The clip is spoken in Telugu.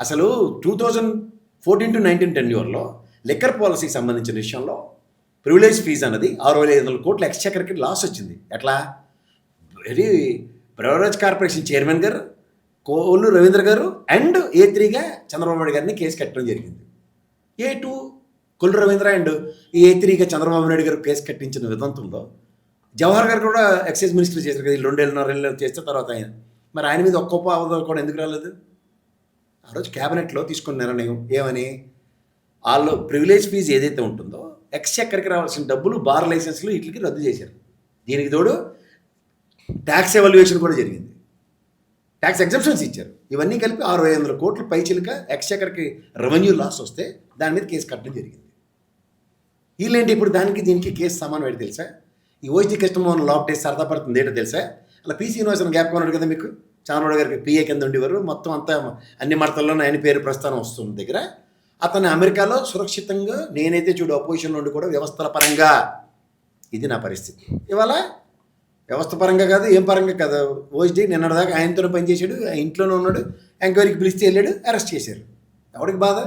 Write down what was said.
అసలు 2014-19 టెన్యూర్లో లిక్కర్ పాలసీకి సంబంధించిన విషయంలో ప్రివిలేజ్ ఫీజు అన్నది 6,500 కోట్ల ఎక్స్చెకర్కి లాస్ వచ్చింది. ఎట్లా? వెరీ బ్రెవరేజ్ కార్పొరేషన్ చైర్మన్ గారు, కోల్లు రవీంద్ర గారు అండ్ A3గా చంద్రబాబు నాయుడు గారిని కేసు కట్టడం జరిగింది. A2 కొల్లు రవీంద్ర అండ్ A3గా చంద్రబాబు నాయుడు గారు కేసు కట్టించిన విధాంతంలో జవహర్ గారు కూడా ఎక్సైజ్ మినిస్టర్ చేశారు కదా, 2.5 చేస్తే తర్వాత ఆయన మరి ఆయన మీద ఒక్క అవధం కూడా ఎందుకు రాలేదు? ఆ రోజు క్యాబినెట్లో తీసుకున్న నిర్ణయం ఏమని, వాళ్ళు ప్రివిలేజ్ ఫీజు ఏదైతే ఉంటుందో ఎక్స్చెకర్కి రావాల్సిన డబ్బులు బార్ లైసెన్స్లు వీటికి రద్దు చేశారు. దీనికి తోడు ట్యాక్స్ ఎవాల్యుయేషన్ కూడా జరిగింది, ట్యాక్స్ ఎగ్జంప్షన్స్ ఇచ్చారు. ఇవన్నీ కలిపి 6,500 కోట్ల పైచిలుక ఎక్స్చెకర్కి రెవెన్యూ లాస్ వస్తే దాని మీద కేసు కట్టడం జరిగింది. వీళ్ళేంటి ఇప్పుడు దానికి దీనికి కేసు సమానం ఏంటి తెలుసా? ఈ ఓజీ కృష్ణమోహన్ లాక్ డేస్ సరదా పడుతుంది ఏంటో తెలుసా? అలా PC యూనివర్సిటీ గ్యాప్ కొన్నాడు కదా మీకు, చంద్రబాబు గారికి PA కింద ఉండేవారు, మొత్తం అంతా అన్ని మడతల్లోనే ఆయన పేరు ప్రస్థానం వస్తుంది దగ్గర. అతను అమెరికాలో సురక్షితంగా, నేనైతే చూడు అపోజిషన్లో ఉండి కూడా వ్యవస్థల పరంగా, ఇది నా పరిస్థితి. ఇవాళ వ్యవస్థ పరంగా కాదు, ఏం పరంగా కాదు, ఓజీ నిన్నటిదాకా ఆయనతోనే పనిచేసాడు, ఇంట్లోనే ఉన్నాడు, ఎంక్వైరీకి పిలిస్తే వెళ్ళాడు, అరెస్ట్ చేశారు. ఎవరికి బాధ?